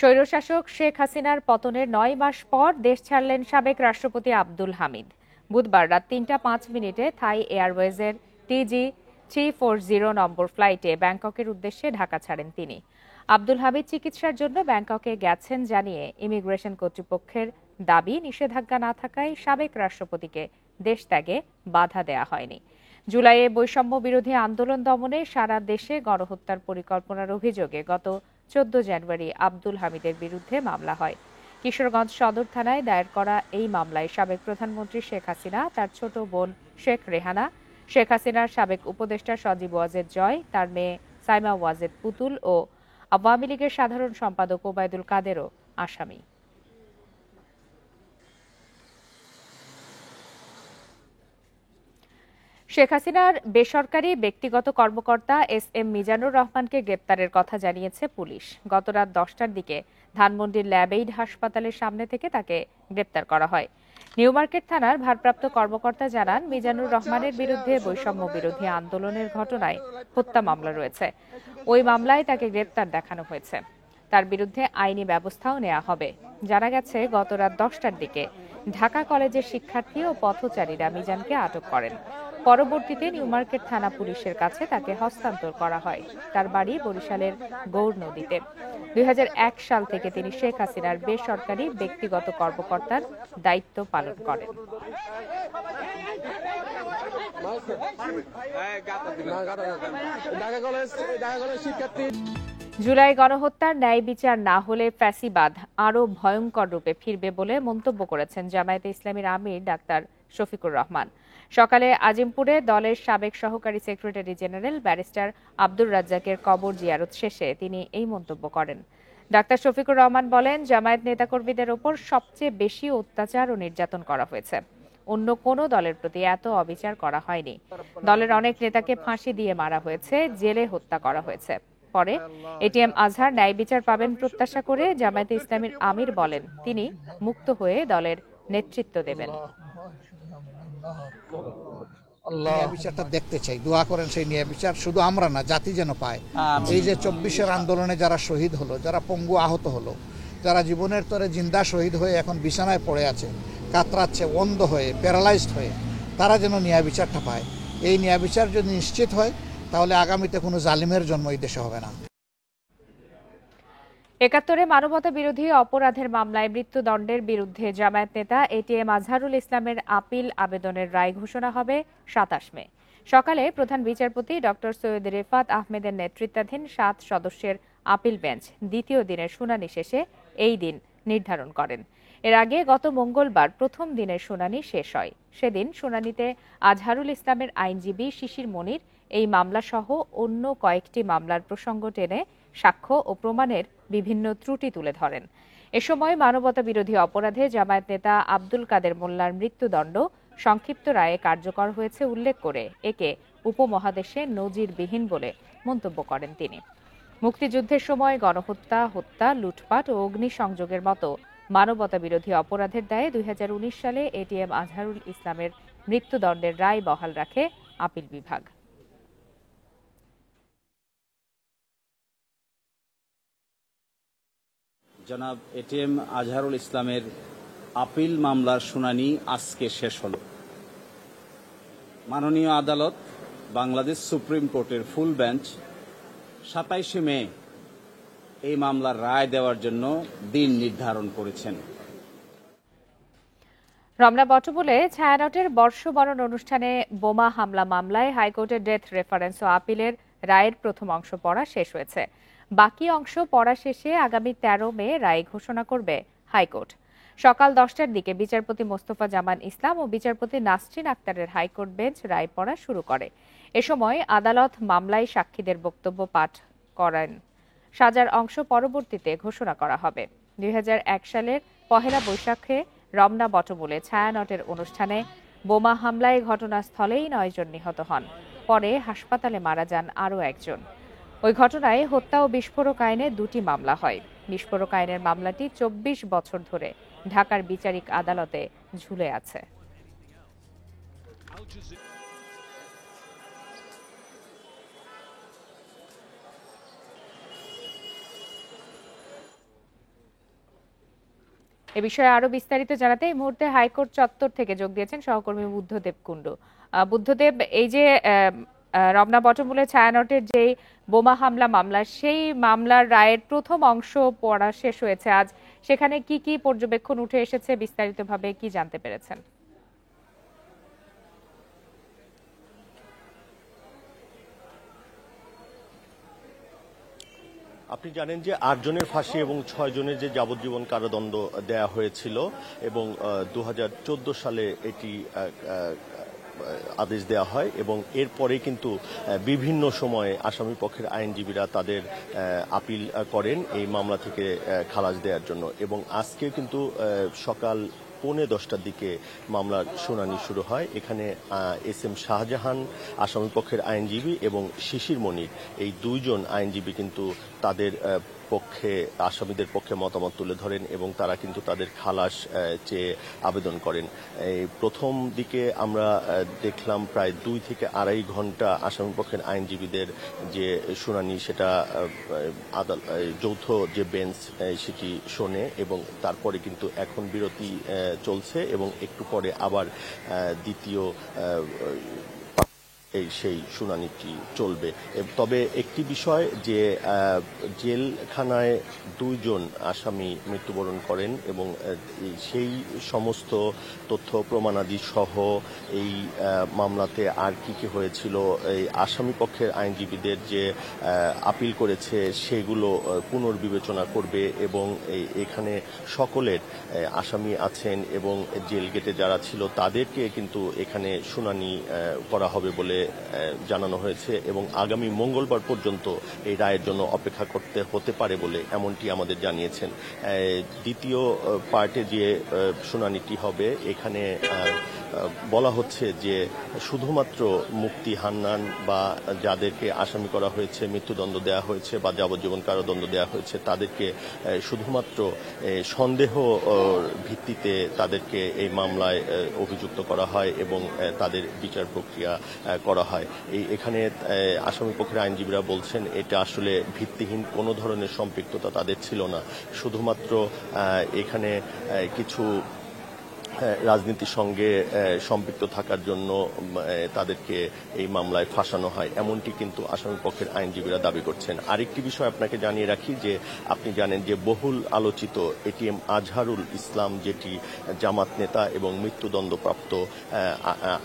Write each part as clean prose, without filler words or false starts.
স্বৈরশাসক শেখ হাসিনার পতনের ৯ মাস পর দেশ ছাড়লেন সাবেক রাষ্ট্রপতি আব্দুল হামিদ। বুধবার রাত ৩টা ৫ মিনিটে থাই এয়ারওয়েজের TG 340 নম্বর ফ্লাইটে ব্যাংককের উদ্দেশ্যে ঢাকা ছাড়েন তিনি। আব্দুল হামিদ চিকিৎসার জন্য ব্যাংককে গেছেন জানিয়ে ইমিগ্রেশন কর্তৃপক্ষের দাবি, নিষেধাজ্ঞা না থাকায় সাবেক রাষ্ট্রপতিকে দেশ ত্যাগে বাধা দেয়া হয়নি। জুলাইয়ে বৈষম্য বিরোধী আন্দোলন দমনে সারা দেশে গণহত্যার পরিকল্পনার অভিযোগে গত 14 জানুয়ারি আব্দুল হামিদের বিরুদ্ধে মামলা হয়। কিশোরগঞ্জ সদর থানায় দায়ের করা এই মামলায় সাবেক প্রধানমন্ত্রী শেখ হাসিনা, তার ছোট বোন শেখ রেহানা, শেখ হাসিনার সাবেক উপদেষ্টা সজীব ওয়াজেদ জয়, তার মেয়ে সাইমা ওয়াজেদ পুতুল ও আওয়ামী লীগের সাধারণ সম্পাদক ওবায়দুল কাদেরও আসামি। শেখ হাসিনার বেসরকারি ব্যক্তিগত কর্মকর্তা SM মিজানুর রহমানকে গ্রেপ্তারের কথা জানিয়েছে পুলিশ। গত রাত 10টার দিকে ধানমন্ডির ল্যাবএইড হাসপাতালের সামনে থেকে তাকে গ্রেপ্তার করা হয়। নিউ মার্কেট থানার ভারপ্রাপ্ত কর্মকর্তা জানান, মিজানুর রহমানের বিরুদ্ধে বৈষম্য বিরোধী আন্দোলনের ঘটনায় হত্যা মামলা রয়েছে। ওই মামলায় তাকে গ্রেপ্তার দেখানো হয়েছে। তার বিরুদ্ধে আইনি ব্যবস্থাও নেওয়া হবে। জানা গেছে, গত রাত 10টার দিকে ঢাকা কলেজের শিক্ষার্থী ও পথচারীরা মিজানকে আটক করেন। পরবর্তীতে নিউ মার্কেট থানা পুলিশের কাছে তাকে হস্তান্তর করা হয়। তার বাড়ি বরিশালের গৌর নদীতে। 2001 সাল থেকে তিনি শেখ হাসিনার বেসরকারি ব্যক্তিগত কর্মকর্তার দায়িত্ব পালন করেন। জুলাই গণহত্যার ন্যায় বিচার না হলে ফ্যাসিবাদ আরও ভয়ঙ্কর রূপে ফিরবে বলে মন্তব্য করেছেন জামায়াতে ইসলামীর আমির ডাক্তার শফিকুর রহমান। সকালে আজিমপুরে দলের সাবেক সহকারী সেক্রেটারি জেনারেল ব্যারিস্টার আব্দুর রাজ্জাকের কবর জিয়ারত শেষে তিনি এই মন্তব্য করেন। ডাক্তার শফিকুর রহমান বলেন, জামায়াত নেতাকর্মীদের ওপর সবচেয়ে বেশি অত্যাচার ও নির্যাতন করা হয়েছে। অন্য কোনো দলের প্রতি এত অবিচার করা হয়নি। দলের অনেক নেতাকে ফাঁসি দিয়ে মারা হয়েছে, জেলে হত্যা করা হয়েছে। পরে ATM আজহার ন্যায় বিচার পাবেন প্রত্যাশা করে জামায়াতে ইসলামীর আমির বলেন, তিনি মুক্ত হয়ে দলের নেতৃত্ব দেবেন। ন্যায় বিচারটা দেখতে চাই, দোয়া করেন সেই ন্যায় বিচার শুধু আমরা না, জাতি যেন পায়। এই যে 24-এর আন্দোলনে যারা শহীদ হলো, যারা পঙ্গু আহত হলো, যারা জীবনের তরে জিন্দা শহীদ হয়ে এখন বিছানায় পড়ে আছে, কাতরাচ্ছে, অন্ধ হয়ে, প্যারালাইজড হয়ে, তারা যেন ন্যায় বিচারটা পায়। এই ন্যায় বিচার যদি নিশ্চিত হয়, তাহলে আগামীতে কোনো জালিমের জন্ম এই দেশে হবে না। ৭১-এ মানবতা বিরোধী অপরাধের মামলায় মৃত্যুদণ্ডের বিরুদ্ধে জামায়াত নেতা ATM আজহারুল ইসলামের আপিল আবেদনের রায় ঘোষণা হবে ২৭ মে। সকালে প্রধান বিচারপতি ডক্টর সৈয়দ রেফাত আহমেদের নেতৃত্বাধীন ৭ সদস্যের আপিল বেঞ্চ দ্বিতীয় দিনের শুনানি শেষে এই দিন নির্ধারণ করেন। এর আগে গত মঙ্গলবার প্রথম দিনের শুনানি শেষ হয়। সেদিন শুনানিতে আজহারুল ইসলামের আইনজীবী শিশির মনির এই মামলাসহ অন্য কয়েকটি মামলার প্রসঙ্গ টেনে সাক্ষ্য ও প্রমাণের বিভিন্ন ত্রুটি তুলে ধরেন। এ সময় মানবতা বিরোধী অপরাধে জামায়াত নেতা আব্দুল কাদের মোল্লার মৃত্যুদণ্ড সংক্ষিপ্ত রায়ে কার্যকর হয়েছে উল্লেখ করে একে উপমহাদেশে নজিরবিহীন বলে মন্তব্য করেন তিনি। মুক্তিযুদ্ধের সময় গণহত্যা, হত্যা, লুটপাট ও অগ্নিসংযোগের মতো মানবতা বিরোধী অপরাধের দায়ে 2019 সালে ATM আজহারুল ইসলামের মৃত্যুদণ্ডের রায় বহাল রাখে আপিল বিভাগ। জনাব ATM আজহারুল ইসলামের আপিল মামলার শুনানি আজকে শেষ হল। মাননীয় আদালত বাংলাদেশ সুপ্রিম কোর্টের ফুল বেঞ্চ 27 মে এই মামলার রায় দেওয়ার জন্য দিন নির্ধারণ করেছেন। রমনা বটমূলে ছায়ানটের বর্ষবরণ অনুষ্ঠানে বোমা হামলা মামলায় হাইকোর্টের ডেথ রেফারেন্স ও আপিলের রায়ের প্রথম অংশ পড়া শেষ হয়েছে। বাকি অংশ পড়া শেষে আগামী 13 মে রায় ঘোষণা করবে হাইকোর্ট। সকাল 10টার দিকে বিচারপতি মোস্তফা জামান ইসলাম ও বিচারপতি নাসরিন আক্তারের হাইকোর্ট বেঞ্চ রায় পড়া শুরু করে। এ সময় আদালত মামলায় সাক্ষীদের বক্তব্য পাঠ করেন। সাজার অংশ পরবর্তীতে ঘোষণা করা হবে। 2001 সালের পহেলা বৈশাখে রমনা বটমূলে ছায়ানটের অনুষ্ঠানে বোমা হামলায় ঘটনাস্থলেই 9 জন নিহত হন। পরে হাসপাতালে মারা যান আরও একজন। ওই ঘটনায় হত্যা ও বিস্ফোরক আইনে 2টি মামলা হয়। বিস্ফোরক আইনের মামলাটি 24 বছর ধরে ঢাকার বিচারিক আদালতে ঝুলে আছে। এ বিষয়ে আরো বিস্তারিত জানাতে এই মুহূর্তে হাইকোর্ট চত্বর থেকে যোগ দিয়েছেন সহকর্মী বুদ্ধদেব কুণ্ডু। বুদ্ধদেব, এই যে রমনা বটমূলের ছায়ানটের যে বোমা হামলা মামলা, সেই মামলার রায়ের প্রথম অংশ পড়া শেষ হয়েছে আজ, সেখানে কি কি পর্যবেক্ষণ উঠে এসেছে, বিস্তারিতভাবে কি জানতে পেরেছেন? আপনি জানেন যে 8 জনের ফাঁসি এবং 6 জনের যে যাবজ্জীবন কারাদণ্ড দেয়া হয়েছিল এবং 2014 সালে এটি আদেশ দেওয়া হয় এবং এরপরে কিন্তু বিভিন্ন সময়ে আসামি পক্ষের আইনজীবীরা তাদের আপিল করেন এই মামলা থেকে খালাস দেওয়ার জন্য এবং আজকে কিন্তু সকাল 9:45টার দিকে মামলার শুনানি শুরু হয়। এখানে এস.এম. শাহজাহান আসামি পক্ষের আইনজীবী এবং শিশির মনির এই দুইজন আইনজীবী কিন্তু তাদের পক্ষে আসামিদের পক্ষে মতামত তুলে ধরেন এবং তারা কিন্তু তাদের খালাস চেয়ে আবেদন করেন। এই প্রথম দিকে আমরা দেখলাম প্রায় 2 থেকে 2.5 ঘন্টা আসামি পক্ষের আইনজীবীদের যে শুনানি সেটা যৌথ যে বেঞ্চ সেটি শোনে এবং তারপরে কিন্তু এখন বিরতি চলছে এবং একটু পরে আবার দ্বিতীয় সেই শুনানিটি চলবে। তবে একটি বিষয় যে জেলখানায় 2 জন আসামি মৃত্যুবরণ করেন এবং সেই সমস্ত তথ্য প্রমাণাদি সহ এই মামলাতে আর কি কি হয়েছিল এই আসামি পক্ষের আইনজীবীদের যে আপিল করেছে সেগুলো পুনর্বিবেচনা করবে এবং এখানে সকলের আসামি আছেন এবং জেল গেটে যারা ছিল তাদেরকে কিন্তু এখানে শুনানি করা হবে বলে জানানো হয়েছে এবং আগামী মঙ্গলবার পর্যন্ত এই রায়ের জন্য অপেক্ষা করতে হতে পারে বলে এমনটি আমাদের জানিয়েছেন। দ্বিতীয় পার্টে যে শুনানিটি হবে এখানে বলা হচ্ছে যে শুধুমাত্র মুফতি হান্নান বা যাদেরকে আসামি করা হয়েছে, মৃত্যুদণ্ড দেওয়া হয়েছে বা যাবজ্জীবন কারাদণ্ড দেওয়া হয়েছে তাদেরকে শুধুমাত্র সন্দেহ ভিত্তিতে তাদেরকে এই মামলায় অভিযুক্ত করা হয় এবং তাদের বিচার প্রক্রিয়া করা হয়। এখানে আসামি পক্ষের আইনজীবীরা বলছেন এটা আসলে ভিত্তিহীন, কোনো ধরনের সম্পৃক্ততা তাদের ছিল না, শুধুমাত্র এখানে কিছু রাজনীতির সঙ্গে সম্পৃক্ত থাকার জন্য তাদেরকে এই মামলায় ফাঁসানো হয়, এমনটি কিন্তু আসামি পক্ষের আইনজীবীরা দাবি করছেন। আরেকটি বিষয় আপনাকে জানিয়ে রাখি যে আপনি জানেন যে বহুল আলোচিত এটিএম আজহারুল ইসলাম যেটি জামাত নেতা এবং মৃত্যুদণ্ডপ্রাপ্ত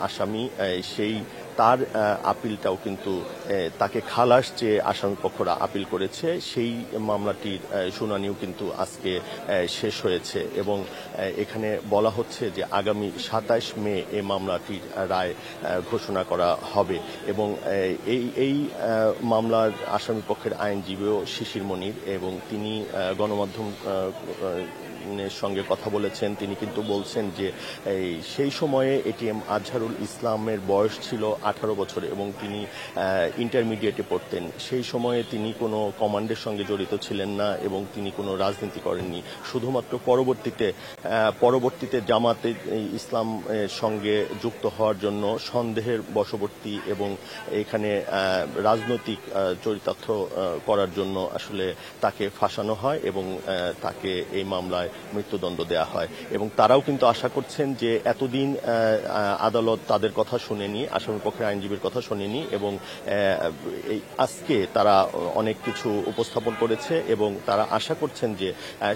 আসামি, সেই তার আপিলটাও কিন্তু তাকে খালাস চেয়ে আসামি পক্ষরা আপিল করেছে, সেই মামলাটির শুনানিও কিন্তু আজকে শেষ হয়েছে এবং এখানে বলা হচ্ছে যে আগামী 27 মে এই মামলাটির রায় ঘোষণা করা হবে এবং এই মামলার আসামি পক্ষের আইনজীবীও শিশির মনির এবং তিনি গণমাধ্যম সঙ্গে কথা বলেছেন। তিনি কিন্তু বলছেন যে সেই সময়ে এটিএম আজহারুল ইসলামের বয়স ছিল 18 বছর এবং তিনি ইন্টারমিডিয়েটে পড়তেন। সেই সময়ে তিনি কোনো কমান্ডের সঙ্গে জড়িত ছিলেন না এবং তিনি কোনো রাজনীতি করেননি, শুধুমাত্র পরবর্তীতে জামাতে ইসলাম সঙ্গে যুক্ত হওয়ার জন্য সন্দেহের বশবর্তী এবং এখানে রাজনৈতিক চরিতার্থ করার জন্য আসলে তাকে ফাঁসানো হয় এবং তাকে এই মামলায় মৃত্যুদণ্ড দেওয়া হয় এবং তারাও কিন্তু আশা করছেন যে এতদিন আদালত তাদের কথা শুনেনি, আসামি পক্ষের আইনজীবীর কথা শুনেনি এবং আজকে তারা অনেক কিছু উপস্থাপন করেছে এবং তারা আশা করছেন যে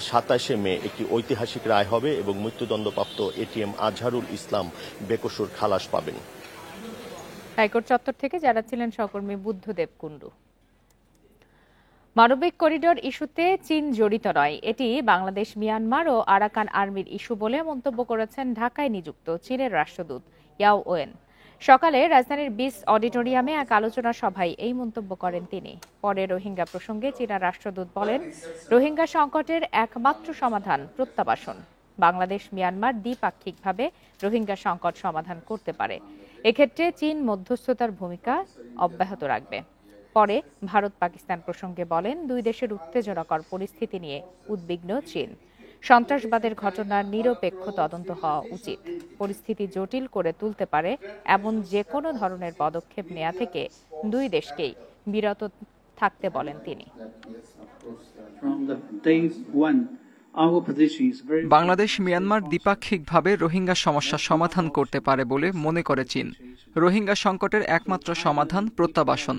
27 মে একটি ঐতিহাসিক রায় হবে এবং মৃত্যুদণ্ডপ্রাপ্ত এটিএম আজহারুল ইসলাম বেকসুর খালাস পাবেন। হাইকোর্ট চত্বর থেকে জানাচ্ছিলেন সহকর্মী বুদ্ধদেব কুণ্ডু। মানবিক করিডোর ইস্যুতে চীন জড়িত নয়, এটি বাংলাদেশ, মিয়ানমার ও আরাকান আর্মির ইস্যু বলে মন্তব্য করেছেন ঢাকায় নিযুক্ত চীনের রাষ্ট্রদূত ইয়াও ওয়েন। সকালে রাজধানীর বিস অডিটোরিয়ামে এক আলোচনা সভায় এই মন্তব্য করেন তিনি। পরে রোহিঙ্গা প্রসঙ্গে চীনা রাষ্ট্রদূত বলেন, রোহিঙ্গা সংকটের একমাত্র সমাধান প্রত্যাবাসন। বাংলাদেশ, মিয়ানমার দ্বিপাক্ষিকভাবে রোহিঙ্গা সংকট সমাধান করতে পারে, এক্ষেত্রে চীন মধ্যস্থতার ভূমিকা অব্যাহত রাখবে। পরে ভারত পাকিস্তান প্রসঙ্গে বলেন, দুই দেশের উত্তেজনাকর পরিস্থিতি নিয়ে উদ্বিগ্ন চীন। সন্ত্রাসবাদের ঘটনার নিরপেক্ষ তদন্ত হওয়া উচিত, পরিস্থিতি জটিল করে তুলতে পারে এমন যে কোনো ধরনের পদক্ষেপ নেওয়া থেকে দুই দেশকেই বিরত থাকতে বলেন তিনি। From the day one Bangladesh Myanmar দ্বিপাক্ষিকভাবে রোহিঙ্গা সমস্যার সমাধান করতে পারে বলে মনে করে চীন। রোহিঙ্গা সংকটের একমাত্র সমাধান প্রত্যাবাসন।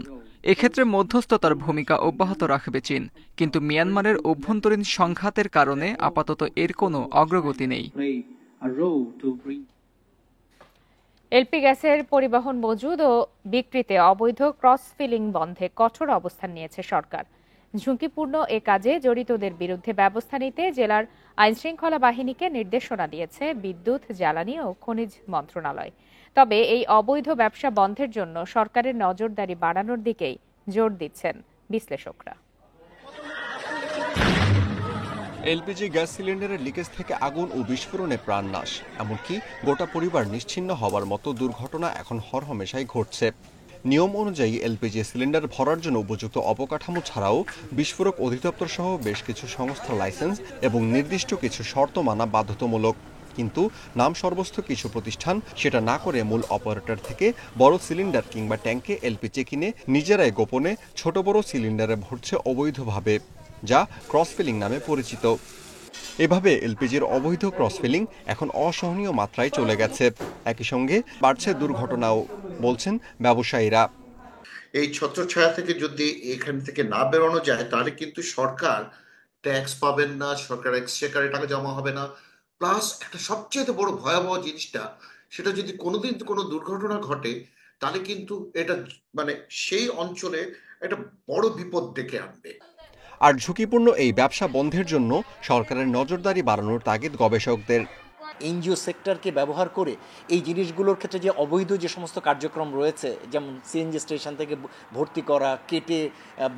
এক্ষেত্রে মধ্যস্থতার ভূমিকা অব্যাহত রাখবে চীন, কিন্তু মিয়ানমারের অভ্যন্তরীণ সংঘাতের কারণে আপাতত এর কোনো অগ্রগতি নেই। এলপি গ্যাসের পরিবহন মজুদ ও বিক্রিতে অবৈধ ক্রস ফিলিং বন্ধে কঠোর অবস্থান নিয়েছে সরকার। ঝুঁকিপূর্ণ এ কাজে জড়িতদের বিরুদ্ধে ব্যবস্থা নিতে জেলার আইনশৃঙ্খলা বাহিনীকে নির্দেশনা দিয়েছে বিদ্যুৎ, জ্বালানি ও খনিজ মন্ত্রণালয়। তবে এই অবৈধ ব্যবসা বন্ধের জন্য সরকারের নজরদারি বাড়ানোর দিকেই জোর দিচ্ছেন বিশ্লেষকরা। এলপিজি গ্যাস সিলিন্ডারের লিকেজ থেকে আগুন ও বিস্ফোরণে প্রাণনাশ, এমনকি গোটা পরিবার নিশ্চিহ্ন হওয়ার মতো দুর্ঘটনা এখন হরহামেশাই ঘটছে। নিয়ম অনুযায়ী এলপিজি সিলিন্ডার ভরার জন্য উপযুক্ত অবকাঠামো ছাড়াও বিস্ফোরক অধিদপ্তর সহ বেশ কিছু সংস্থার লাইসেন্স এবং নির্দিষ্ট কিছু শর্ত মানা বাধ্যতামূলক। কিন্তু নাম সর্বস্ব কিছু প্রতিষ্ঠান সেটা না করে মূল অপারেটর থেকে বড় সিলিন্ডার কিংবা ট্যাঙ্কে এলপিজি কিনে নিজেরাই গোপনে ছোট বড় সিলিন্ডারে ভরছে অবৈধভাবে, যা ক্রস ফিলিং নামে পরিচিত। এভাবে এলপিজির অবৈধ ক্রস ফিলিং এখন অসহনীয় মাত্রায় চলে গেছে। একই সঙ্গে বাড়ছে দুর্ঘটনাও, বলছেন ব্যবসায়ীরা। এই ছত্রছায়া থেকে যদি এখান থেকে না বেরোনো যায় তাহলে কিন্তু সরকার ট্যাক্স পাবেন না, সরকার এক্সচেকারে টাকা জমা হবে না। প্লাস একটা সবচেয়ে বড় ভয়াবহ জিনিসটা, সেটা যদি কোনোদিন কোনো দুর্ঘটনা ঘটে তাহলে কিন্তু এটা মানে সেই অঞ্চলে একটা বড় বিপদ ডেকে আনবে। আর ঝুঁকিপূর্ণ এই ব্যবসা বন্ধের জন্য সরকারের নজরদারি বাড়ানোর তাগিদ গবেষকদের। এনজিও সেক্টরকে ব্যবহার করে এই জিনিসগুলোর ক্ষেত্রে যে অবৈধ যে সমস্ত কার্যক্রম রয়েছে, যেমন সিএনজি স্টেশন থেকে ভর্তি করা, কেটে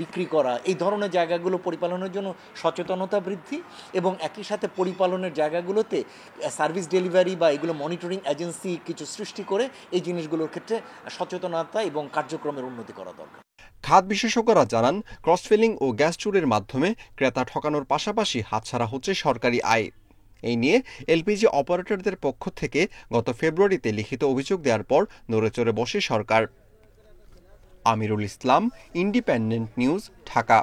বিক্রি করা, এই ধরনের জায়গাগুলো পরিপালনের জন্য সচেতনতা বৃদ্ধি এবং একই সাথে পরিপালনের জায়গাগুলোতে সার্ভিস ডেলিভারি বা এগুলো মনিটরিং এজেন্সি কিছু সৃষ্টি করে এই জিনিসগুলোর ক্ষেত্রে সচেতনতা এবং কার্যক্রমের উন্নতি করা দরকার। খাত বিশেষজ্ঞরা জানান, ক্রস ফিলিং ও গ্যাস চুরির মাধ্যমে ক্রেতা ঠকানোর পাশাপাশি হাতছাড়া হচ্ছে সরকারি আয়। এই নিয়ে এলপিজি অপারেটরদের পক্ষ থেকে গত ফেব্রুয়ারিতে লিখিত অভিযোগ দেওয়ার পর নড়েচড়ে বসে সরকার। Amirul Islam, independent News, Dhaka.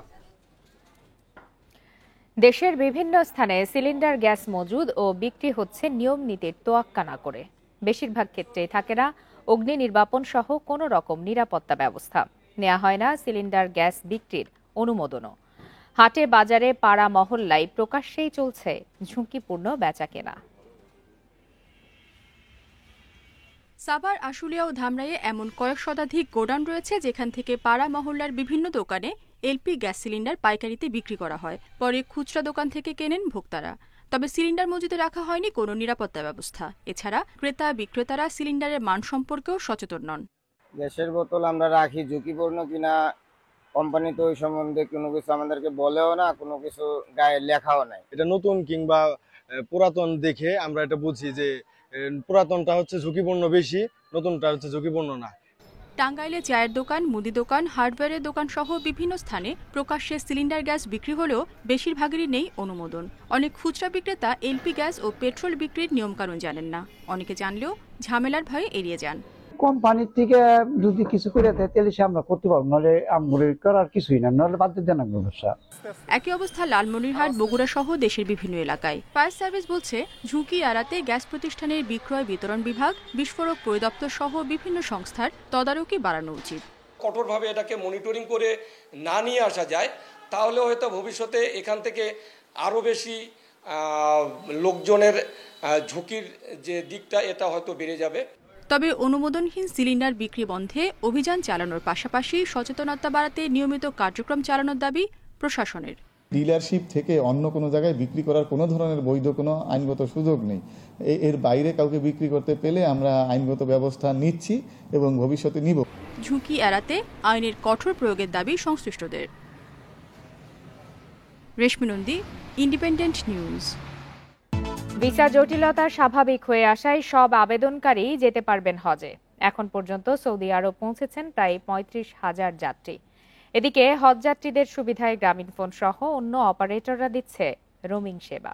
দেশের বিভিন্ন স্থানে সিলিন্ডার গ্যাস মজুদ ও বিক্রি হচ্ছে নিয়ম নীতির তোয়াক্কা না করে। বেশিরভাগ ক্ষেত্রেই থাকে না অগ্নি নির্বাপন সহ কোনো রকম নিরাপত্তা ব্যবস্থা। নেওয়া হয় না সিলিন্ডার গ্যাস বিক্রির অনুমোদনও। হাটে বাজারে পাড়া মহল্লায় প্রকাশ্যেই চলছে ঝুঁকিপূর্ণ বেচাকেনা। সাভার, আশুলিয়া ও ধামরাইয়ে এমন কয়েক শতাধিক গোডাউন রয়েছে যেখান থেকে পাড়া মহল্লার বিভিন্ন দোকানে এলপি গ্যাস সিলিন্ডার পাইকারিতে বিক্রি করা হয়। পরে খুচরা দোকান থেকে কেনেন ভোক্তারা। তবে সিলিন্ডার মজুদে রাখা হয়নি কোনো নিরাপত্তা ব্যবস্থা। এছাড়া ক্রেতা বিক্রেতারা সিলিন্ডারের মান সম্পর্কেও সচেতন নন। গ্যাসের বোতল আমরা রাখি ঝুঁকিপূর্ণ কিনা কোম্পানি তো ওই সম্বন্ধে কোনো কিছু আমাদেরকে বলেও না, কোনো কিছু গায়ে লেখাও নাই। এটা নতুন কিংবা পুরাতন দেখে আমরা এটা বুঝি যে পুরাতনটা হচ্ছে ঝুঁকিপূর্ণ বেশি, নতুনটা হচ্ছে ঝুঁকিপূর্ণ না। টাঙ্গাইলে চায়ের দোকান, মুদি দোকান, হার্ডওয়্যারের দোকান সহ বিভিন্ন স্থানে প্রকাশ্যে সিলিন্ডার গ্যাস বিক্রি হলেও বেশিরভাগেরই নেই অনুমোদন। অনেক খুচরা বিক্রেতা এলপি গ্যাস ও পেট্রোল বিক্রির নিয়মকানুন জানেন না। অনেকে জানলেও ঝামেলার ভয়ে এড়িয়ে যান। কোম্পানির থেকে যদি কিছু করে দেয় তাহলে সে আমরা করতে পারবো, নাহলে আমরা করার কিছুই না, নাহলে বাদ দিয়ে না ব্যবসা। একই অবস্থা লালমনিরহাট, বগুড়া সহ দেশের বিভিন্ন এলাকায়। ফায়ার সার্ভিস বলছে, ঝুঁকি এড়াতে গ্যাস প্রতিষ্ঠানের বিক্রয় বিতরণ বিভাগ, বিস্ফোরক পরিদপ্তর সহ বিভিন্ন সংস্থার তদারকি বাড়ানো উচিত। কঠোরভাবে এটাকে মনিটরিং করে না নিয়ে আসা যায় তাহলে হয়তো ভবিষ্যতে এখান থেকে আরও বেশি লোকজনের ঝুঁকির যে দিকটা এটা হয়তো বেড়ে যাবে। তবে অনুমোদনহীন সিলিন্ডার বিক্রি বন্ধে অভিযান চালানোর পাশাপাশি সচেতনতা বাড়াতে নিয়মিত কার্যক্রম চালানোর দাবি প্রশাসনের। ডিলারশিপ থেকে অন্য কোনো জায়গায় বিক্রি করার কোনো ধরনের বৈধ কোনো আইনগত সুযোগ নেই। এর বাইরে কাউকে বিক্রি করতে পেলে আমরা আইনগত ব্যবস্থা নিচ্ছি এবং ভবিষ্যতে নিব। ঝুঁকি এড়াতে আইনের কঠোর প্রয়োগের দাবি সংশ্লিষ্টদের। রেশমি নন্দী, ইন্ডিপেন্ডেন্ট নিউজ। ভিসা জটিলতা স্বাভাবিক হয়ে আসায় সব আবেদনকারী যেতে পারবেন হজে। এখন পর্যন্ত সৌদি আরব পৌঁছেছেন প্রায় ৩৫,০০০ যাত্রী। এদিকে হজ যাত্রীদের সুবিধায় গ্রামীণফোন সহ অন্য অপারেটররা দিচ্ছে রোমিং সেবা।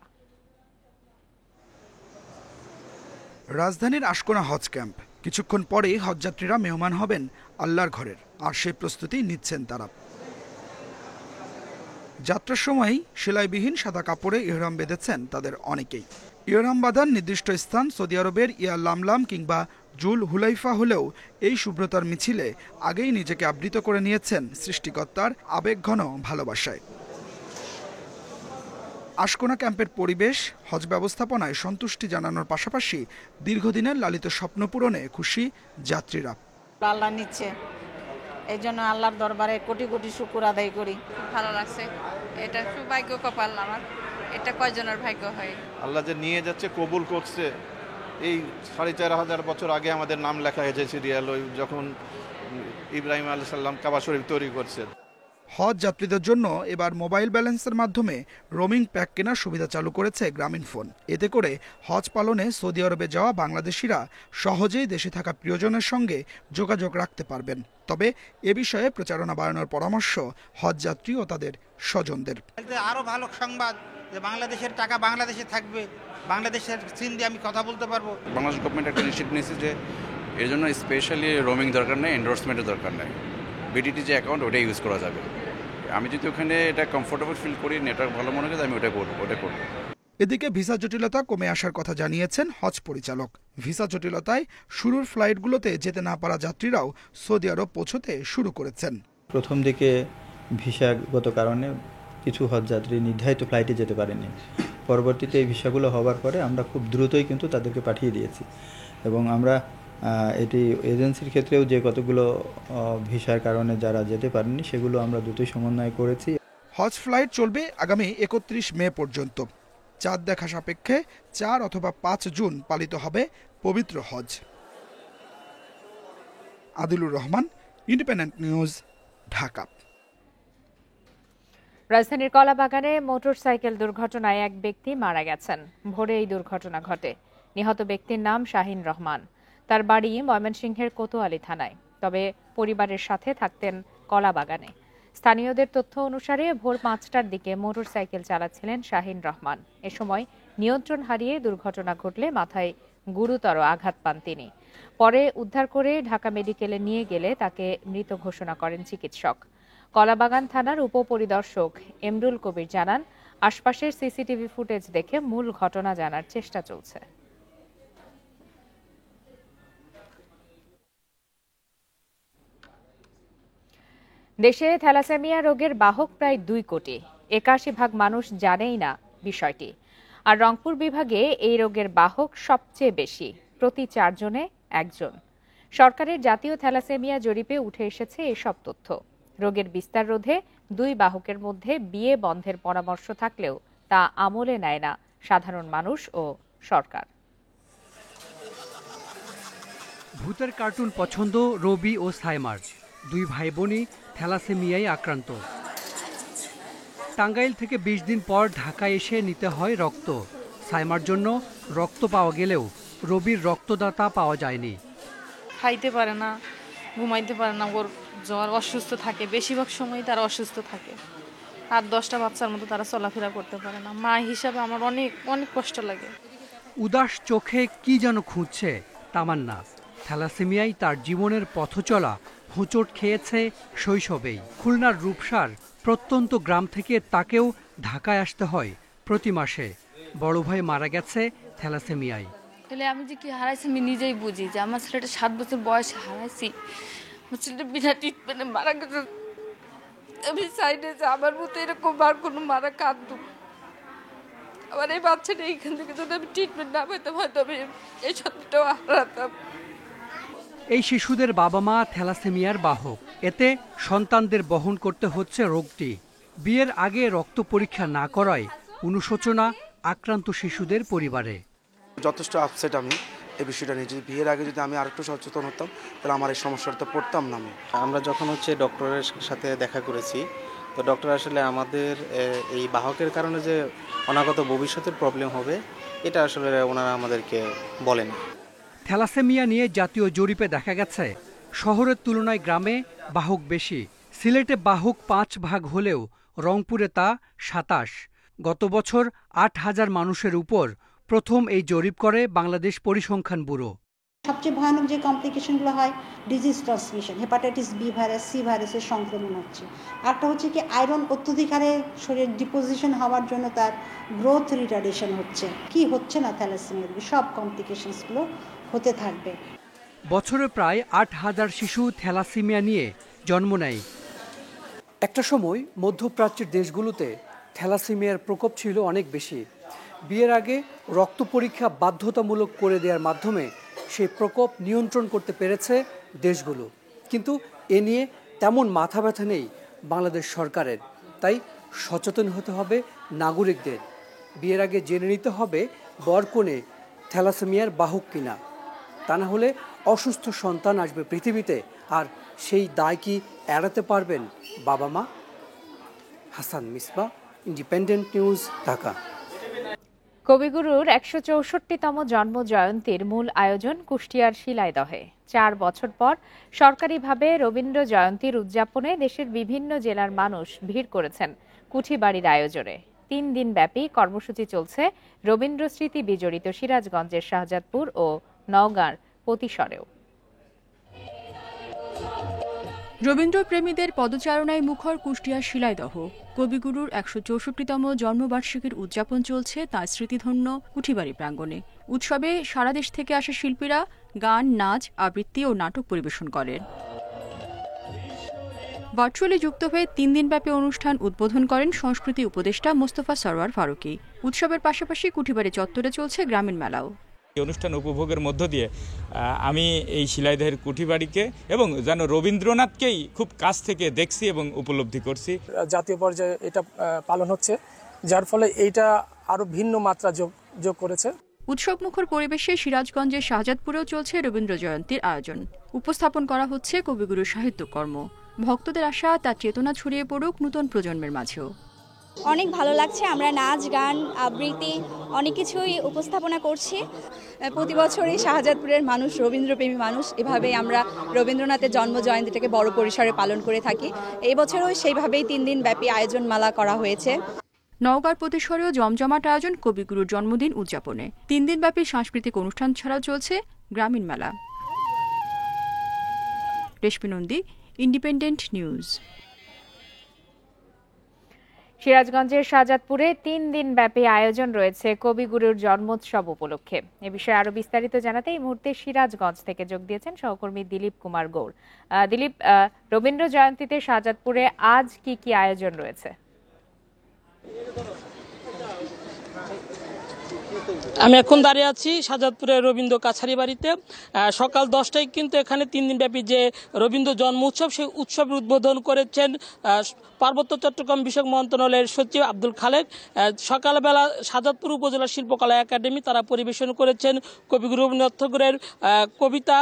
রাজধানীর আশকোনা হজ ক্যাম্প। কিছুক্ষণ পরেই হজযাত্রীরা মেহমান হবেন আল্লাহর ঘরের, আর সেই প্রস্তুতি নিচ্ছেন তারা। যাত্রার সময় সেলাইবিহীন সাদা কাপড়ে ইহরাম বেঁধেছেন তাদের অনেকেই। ইহরাম বাঁধার নির্দিষ্ট স্থান সৌদি আরবের ইয়া লামলাম কিংবা জুল হুলাইফা হলেও এই শুভ্রতার মিছিলে আগেই নিজেকে আবৃত করে নিয়েছেন সৃষ্টিকর্তার আবেগঘন ভালোবাসায়। আশকোনা ক্যাম্পের পরিবেশ হজ ব্যবস্থাপনায় সন্তুষ্টি জানানোর পাশাপাশি দীর্ঘদিনের লালিত স্বপ্ন পূরণে খুশি যাত্রীরা। আল্লাহ নিচ্ছে, এই জন্য আল্লাহর দরবারে কোটি কোটি শুকর আদায় করি। ভালো লাগছে, এটা সৌভাগ্য কপাল আমার, এটা কয়জনের ভাগ্য হয়। আল্লাহ যে নিয়ে যাচ্ছে, কবুল করছে। এই ৪,৫০০ বছর আগে আমাদের নাম লেখা হয়েছে সিরিয়াল, ওই যখন ইব্রাহিম আলাইহিস সালাম কাবা শরীফ তৈরি করছে। হজ যাত্রীদের জন্য এবার মোবাইল ব্যালেন্সের মাধ্যমে রোমিং প্যাক কেনার সুবিধা চালু করেছে গ্রামীণফোন। এতে করে হজ পালনে সৌদি আরবে যাওয়া বাংলাদেশিরা সহজেই দেশে থাকা প্রিয়জনের সঙ্গে যোগাযোগ রাখতে পারবেন। তবে এ বিষয়ে প্রচারণা বাড়ানোর পরামর্শ হজ যাত্রী ও তাদের স্বজনদের। আরো ভালো সংবাদ যে বাংলাদেশের টাকা বাংলাদেশে থাকবে, বাংলাদেশের সিম দিয়ে আমি কথা বলতে পারবো। বাংলাদেশ গভর্নমেন্ট একটা ইনিশিয়েটিভ নিয়েছে যে এর জন্য স্পেশালি রোমিং দরকার নেই, এন্ডোর্সমেন্টের দরকার নেই, বিডিটি যে অ্যাকাউন্ট ওটাই ইউজ করা যাবে। আমি যদি ওখানে এটা কমফোর্টেবল ফিল করি, নেটওয়ার্ক ভালো মনে করি, আমি ওটা করব। এদিকে ভিসা জটিলতা কমে আসার কথা জানিয়েছেন হজ পরিচালক। ভিসা জটিলতায় শুরুর ফ্লাইটগুলোতে যেতে না পারা যাত্রীরাও সৌদি আরব পৌঁছতে শুরু করেছেন। প্রথম দিকে ভিসাগত কারণে কিছু হজ যাত্রী নির্ধারিত ফ্লাইটে যেতে পারেনি। পরবর্তীতে এই ভিসাগুলো হওয়ার পরে আমরা খুব দ্রুতই কিন্তু তাদেরকে পাঠিয়ে দিয়েছি এবং আমরা এটি এজেন্সির ক্ষেত্রেও যে কতগুলো ভিসার কারণে যারা যেতে পারেননি সেগুলো আমরা দ্রুতই সমন্বয় করেছি। হজ ফ্লাইট চলবে আগামী 31 মে পর্যন্ত। চাঁদ দেখা সাপেক্ষে 4 অথবা 5 জুন পালিত হবে পবিত্র হজ। Adilur Rahman, Independent News, Dhaka. রাজধানীর কলাবাগানে মোটরসাইকেল দুর্ঘটনায় এক ব্যক্তি মারা গেছেন। ভোরে এই দুর্ঘটনা ঘটে। নিহত ব্যক্তির নাম শাহিন রহমান। তার বাড়ি ময়মনসিংহের কোতোয়ালি থানায়, তবে পরিবারের সাথে থাকতেন কলাবাগানে। স্থানীয়দের তথ্য অনুসারে ভোর 5টার দিকে মোটরসাইকেল চালাচ্ছিলেন শাহিন রহমান। এ সময় নিয়ন্ত্রণ হারিয়ে দুর্ঘটনা ঘটলে মাথায় গুরুতর আঘাত পান তিনি। পরে উদ্ধার করে ঢাকা মেডিকেলে নিয়ে গেলে তাকে মৃত ঘোষণা করেন চিকিৎসক। কলাবাগান থানার উপপরিদর্শক এমরুল কবির জানান, আশপাশের সিসিটিভি ফুটেজ দেখে মূল ঘটনা জানার চেষ্টা চলছে। দেশে থ্যালাসেমিয়া রোগের বাহক প্রায় 2 কোটি। 81% মানুষ জানেই না বিষয়টি। আর রংপুর বিভাগে এই রোগের বাহক সবচেয়ে বেশি, প্রতি 4 জনে 1 জন। সরকারের জাতীয় থ্যালাসেমিয়া জরিপে উঠে এসেছে এসব তথ্য। রোগের বিস্তার রোধে 2 বাহকের মধ্যে বিয়ে বন্ধের পরামর্শ থাকলেও তা আমলে নেয় না সাধারণ মানুষ ও সরকার। ভূতের কার্টুন পছন্দ রবি ও সাইমার। 2 ভাই বোনই থ্যালাসেমিয়ায় আক্রান্ত। টাঙ্গাইল থেকে 20 দিন পর ঢাকায় এসে নিতে হয় রক্ত। সাইমার জন্য রক্ত পাওয়া গেলেও রবির রক্তদাতা পাওয়া যায়নি। খাইতে পারে না, ঘুমাইতে পারে না, ওর জ্বর, অসুস্থ থাকে, বেশিরভাগ সময় তারা অসুস্থ থাকে। আর 10টা বাচ্চার মতো তারা চলাফেরা করতে পারে না। মা হিসাবে আমার অনেক অনেক কষ্ট লাগে। উদাস চোখে কি যেন খুঁজছে তামান্না। থ্যালাসেমিয়ায় তার জীবনের পথচলা হোঁচট খেয়েছে শৈশবেই। খুলনার রূপসার প্রত্যন্ত গ্রাম থেকে তাকেও ঢাকায় আসতে হয় প্রতি মাসে। বড় ভাই মারা গেছে থ্যালাসেমিয়ায়। তাহলে আমি যে কি হারাইছি আমি নিজেই বুঝি, যে আমার ছেলেটা 7 বছর বয়সে হারাইছি। আমার ছেলেটা বিনা ট্রিটমেন্টে মারা গেছে। আমি চাই না যে আমার মতো এরকম আর কোনো মারা কাঁদুক। আমার এই বাচ্চাটা এইখান থেকে যদি আমি ট্রিটমেন্ট না পেতাম হয়তো আমি এই সত্যটাও হারাতাম। এই শিশুদের বাবা মা থ্যালাসেমিয়ার বাহক। এতে সন্তানদের বহন করতে হচ্ছে রোগটি। বিয়ের আগে রক্ত পরীক্ষা না করায় অনুশোচনা আক্রান্ত শিশুদের পরিবারে। যথেষ্ট আপসেট আমি এই বিষয়টা নিয়ে। যদি বিয়ের আগে যদি আমি আরেকটু সচেতন হতাম তাহলে আমার এই সমস্যাটা পড়তাম না। আমরা যখন ডক্টরের সাথে দেখা করেছি, তো ডক্টর আসলে আমাদের এই বাহকের কারণে যে অনাগত ভবিষ্যতের প্রবলেম হবে এটা আসলে ওনারা আমাদেরকে বলেন। থ্যালাসেমিয়া নিয়ে জাতীয় জরিপে দেখা গেছে শহরের তুলনায় গ্রামে বাহক বেশি। সিলেটে বাহক 5 ভাগ হলেও রংপুরে তা 27। গত বছর 8,000 মানুষের উপর প্রথম এই জরিপ করে বাংলাদেশ পরিসংখ্যান ব্যুরো। সবচেয়ে ভয়ানক যে কমপ্লিকেশনগুলো হয় disease transmission, hepatitis B virus, C ভাইরাসের সংক্রমণ হচ্ছে। আরটা হচ্ছে কি আয়রন অত্যধিক হারে শরীর ডিপোজিশন হওয়ার জন্য তার গ্রোথ রিটার্ডেশন হচ্ছে। কি হচ্ছে না থ্যালাসেমিয়া, সব কমপ্লিকেশনসগুলো হতে থাকবে। বছরে প্রায় ৮,০০০ শিশু থ্যালাসেমিয়া নিয়ে জন্ম নেয়। একটা সময় মধ্যপ্রাচ্যের দেশগুলোতে থ্যালাসেমিয়ার প্রকোপ ছিল অনেক বেশি। বিয়ের আগে রক্ত পরীক্ষা বাধ্যতামূলক করে দেওয়ার মাধ্যমে সেই প্রকোপ নিয়ন্ত্রণ করতে পেরেছে দেশগুলো, কিন্তু এ নিয়ে তেমন মাথা ব্যথা নেই বাংলাদেশ সরকারের। তাই সচেতন হতে হবে নাগরিকদের। বিয়ের আগে জেনে নিতে হবে বরকনে থ্যালাসেমিয়ার বাহক কিনা, তা না হলে অসুস্থ সন্তান আসবে পৃথিবীতে, আর সেই দায় কি এড়াতে পারবেন বাবা মা? Hasan Misbah, Independent News, Dhaka. কবিগুরুর ১৬৪তম জন্ম জয়ন্তীর মূল আয়োজন কুষ্টিয়ার শিলাইদহে। ৪ বছর পর সরকারিভাবে রবীন্দ্র জয়ন্তীর উদযাপনে দেশের বিভিন্ন জেলার মানুষ ভিড় করেছেন কুঠিবাড়ির আয়োজনে। ৩ দিনব্যাপী কর্মসূচি চলছে রবীন্দ্র স্মৃতি বিজড়িত সিরাজগঞ্জের শাহজাদপুর ও নওগাঁর পতিসরেও। রবীন্দ্রপ্রেমীদের পদচারণায় মুখর কুষ্টিয়ার শিলাইদহ। কবিগুরুর ১৬৪তম জন্মবার্ষিকীর উদযাপন চলছে তাঁর স্মৃতিধন্য কুঠিবাড়ি প্রাঙ্গণে। উৎসবে সারা দেশ থেকে আসা শিল্পীরা গান, নাচ, আবৃত্তি ও নাটক পরিবেশন করেন। ভার্চুয়ালি যুক্ত হয়ে ৩ দিনব্যাপী অনুষ্ঠান উদ্বোধন করেন সংস্কৃতি উপদেষ্টা মোস্তফা সরওয়ার ফারুকী। উৎসবের পাশাপাশি কুঠিবাড়ি চত্বরে চলছে গ্রামীণ মেলাও। অনুষ্ঠান উপভোগের মধ্য দিয়ে আমি এই শিলাইদহের কুঠিবাড়িকে এবং যেন রবীন্দ্রনাথকেই খুব কাছ থেকে দেখছি এবং উপলব্ধি করছি। জাতীয় পর্যায়ে এটা পালন হচ্ছে, যার ফলে এইটা আরো ভিন্ন মাত্রা যোগ করেছে। উৎসবমুখর পরিবেশে সিরাজগঞ্জের শাহজাদপুরেও চলছে রবীন্দ্র জয়ন্তীর আয়োজন। উপস্থাপন করা হচ্ছে কবিগুরুর সাহিত্যকর্ম। ভক্তদের আশা তার চেতনা ছড়িয়ে পড়ুক নতুন প্রজন্মের মাঝেও। অনেক ভালো লাগছে, আমরা নাচ, গান, আবৃত্তি অনেক কিছুই উপস্থাপনা করছি। প্রতি বছরই শাহজাদপুরের মানুষ রবীন্দ্রপ্রেমী মানুষ, এভাবেই আমরা রবীন্দ্রনাথের জন্ম জয়ন্তীটাকে বড় পরিসরে পালন করে থাকি। এই বছরও সেইভাবেই 3 দিন ব্যাপী আয়োজন মালা করা হয়েছে। নওগাঁর পতিসরেও জমজমাট আয়োজন কবিগুরুর জন্মদিন উদযাপনে। 3 দিনব্যাপী সাংস্কৃতিক অনুষ্ঠান ছাড়াও চলছে গ্রামীণ মেলা। রেশমি নন্দী, ইন্ডিপেন্ডেন্ট নিউজ। সিরাজগঞ্জের শাহজাদপুরে 3 দিনব্যাপী আয়োজন রয়েছে কবিগুরুর জন্মোৎসব উপলক্ষে। এ বিষয়ে আরো বিস্তারিত জানাতে এই মুহূর্তে সিরাজগঞ্জ থেকে যোগ দিয়েছেন সহকর্মী দিলীপ কুমার গৌড়। দিলীপ, রবীন্দ্র জয়ন্তীতে শাহজাদপুরে আজ কি কি আয়োজন রয়েছে? আমি এখন দাঁড়িয়ে আছি শাহজাদপুরের রবীন্দ্র কাছারি বাড়িতে। সকাল 10টায় কিন্তু এখানে 3 দিনব্যাপী যে রবীন্দ্র জন্ম উৎসব, সেই উৎসবের উদ্বোধন করেছেন পার্বত্য চট্টগ্রাম বিষয়ক মন্ত্রণালয়ের সচিব আব্দুল খালেক। সকালবেলা শাহজাদপুর উপজেলা শিল্পকলা একাডেমি তারা পরিবেশন করেছেন কবিগুরু রবীন্দ্রনাথ ঠাকুরের কবিতা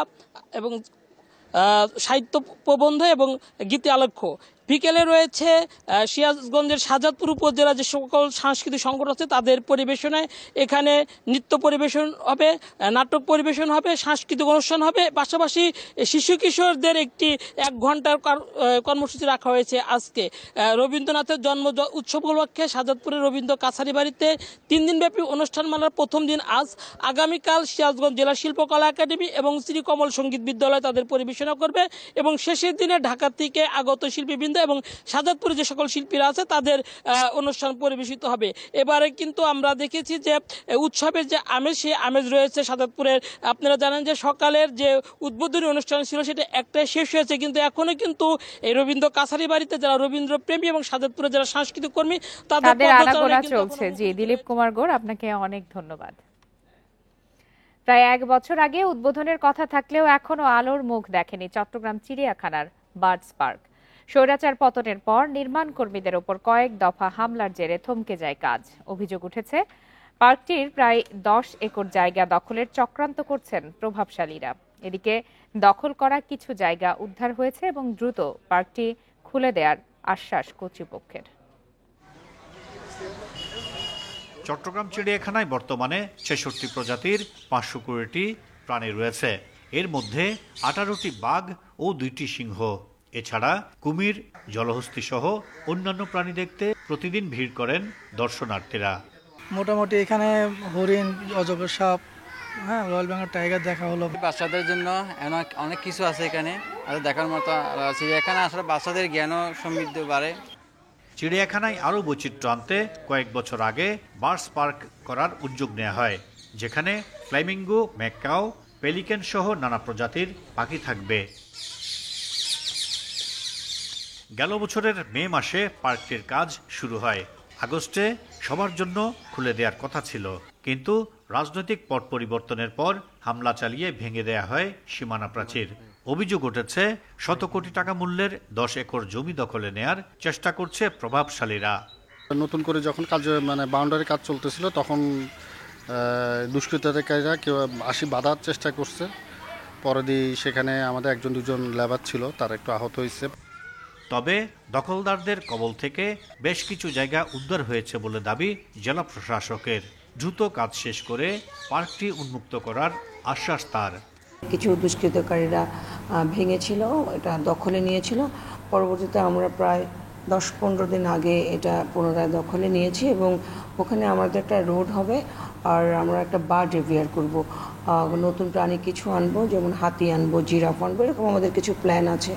এবং সাহিত্য প্রবন্ধ এবং গীতি আলেখ্য। বিকেলে রয়েছে সিরাজগঞ্জের শাহজাদপুর উপজেলা যে সকল সাংস্কৃতিক সংগঠন আছে তাদের পরিবেশনায় এখানে নৃত্য পরিবেশন হবে, নাটক পরিবেশন হবে, সাংস্কৃতিক অনুষ্ঠান হবে। পাশাপাশি শিশু কিশোরদের একটি 1 ঘন্টার কর্মসূচি রাখা হয়েছে আজকে। রবীন্দ্রনাথের জন্ম উৎসব উপলক্ষে শাহজাদপুরের রবীন্দ্র কাছারি বাড়িতে 3 দিনব্যাপী অনুষ্ঠানমালার প্রথম দিন আজ। আগামীকাল সিরাজগঞ্জ জেলা শিল্পকলা একাডেমি এবং শ্রীকমল সঙ্গীত বিদ্যালয় তাদের পরিবেশনা করবে এবং শেষের দিনে ঢাকা থেকে আগত শিল্পীবৃন্দ এবং শাহজাদপুরে যে সকল শিল্পীরা আছে তাদের অনুষ্ঠান পরিবেশিত হবে। এবারে কিন্তু আমরা দেখেছি যে উৎসবের যে আমেজ, সেই আমেজ রয়েছে শাহজাদপুরের। আপনারা জানেন যে সকালের যে উদ্বোধনী অনুষ্ঠান ছিল সেটা একটাই শেষ হয়েছে, কিন্তু এখনো কিন্তু এই রবীন্দ্র কাছারি বাড়িতে যারা রবীন্দ্র প্রেমী এবং শাহজাদপুরে যারা সাংস্কৃতিক কর্মী তাদের আনাগোনা চলছে। জি দিলীপ কুমার গৌড়, আপনাকে অনেক ধন্যবাদ। প্রায় 1 বছর আগে উদ্বোধনের কথা থাকলেও এখনো আলোর মুখ দেখেনি চট্টগ্রাম চিড়িয়াখানার বার্ডস পার্ক। স্বৈরাচার পতনের পর নির্মাণ কর্মীদের ওপর কয়েক দফা হামলার জেরে থমকে যায় কাজ। অভিযোগ উঠেছে পার্কটির প্রায় 10 একর জায়গা দখলের চক্রান্ত করছেন প্রভাবশালীরা। এদিকে দখল করা কিছু জায়গা উদ্ধার হয়েছে এবং দ্রুত পার্কটি খুলে দেওয়ার আশ্বাস কর্তৃপক্ষের। চট্টগ্রাম চিড়িয়াখানায় বর্তমানে 66 প্রজাতির 520টি প্রাণী রয়েছে। এর মধ্যে 18টি বাঘ ও 2টি সিংহ। এছাড়া কুমির, জলহস্তী সহ অন্যান্য প্রাণী দেখতে প্রতিদিন ভিড় করেন দর্শনার্থীরা। মোটামুটি এখানে হরিণ, অজগর সাপ, হ্যাঁ, রয়্যাল বেঙ্গল টাইগার দেখা হলো। বাচ্চাদের জন্য অনেক কিছু আছে এখানে, আর দেখার মতো আছে। এখানে আসলে বাচ্চাদের জ্ঞানও সমৃদ্ধ বাড়ে। চিড়িয়াখানায় আরও বৈচিত্র্য আনতে কয়েক বছর আগে বার্ডস পার্ক করার উদ্যোগ নেওয়া হয়, যেখানে ফ্ল্যামিঙ্গো, ম্যাকাও, পেলিকেন সহ নানা প্রজাতির পাখি থাকবে। গেল বছরের মে মাসে পার্কটির কাজ শুরু হয়। আগস্টে সবার জন্য খুলে দেওয়ার কথা ছিল, কিন্তু রাজনৈতিক পট পরিবর্তনের পর হামলা চালিয়ে ভেঙে দেয়া হয় সীমানা প্রাচীর। অভিযোগ উঠেছে শত কোটি টাকা মূল্যের 10 একর জমি দখলে নেয়ার চেষ্টা করছে প্রভাবশালীরা। নতুন করে যখন কাজ বাউন্ডারি কাজ চলতেছিল, তখন দুষ্কৃতকারীরা কেউ বাধার চেষ্টা করছে। পরে সেখানে আমাদের 1-2 লেবার ছিল, তারা একটু আহত হয়েছে। তবে দখলদারদের কবল থেকে বেশ কিছু জায়গা উদ্ধার হয়েছে বলে দাবি জেলা প্রশাসকের। দ্রুত কাজ শেষ করে পার্কটি উন্মুক্ত করার আশ্বাস তার। কিছু দুষ্কৃতকারীরা ভেঙেছিল, এটা দখলে নিয়েছিল। পরবর্তীতে আমরা প্রায় 10-15 দিন আগে এটা পুনরায় দখলে নিয়েছি এবং ওখানে আমাদের একটা রোড হবে, আর আমরা একটা বার্ড রিভিয়ার করব। নতুন প্রাণী কিছু আনবো, যেমন হাতি আনবো, জিরাফ আনবো, এরকম আমাদের কিছু প্ল্যান আছে।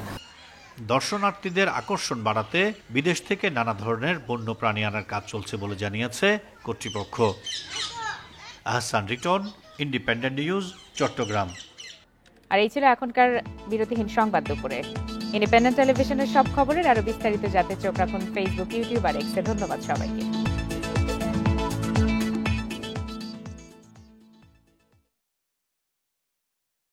দর্শনার্থীদের আকর্ষণ বাড়াতে বিদেশ থেকে নানা ধরনের বন্য প্রাণী আনার কাজ চলছে বলে জানিয়েছে কর্তৃপক্ষ। Ahsan Riton, Independent News, Chattogram. আর এই ছিল এখনকার বিরতিহীন সংবাদ দুপুরে। ইন্ডিপেন্ডেন্ট টেলিভিশনের সব খবরের আরো বিস্তারিত জানতে চোখ রাখুন ফেসবুক, ইউটিউব আর এক্সে। ধন্যবাদ সবাইকে।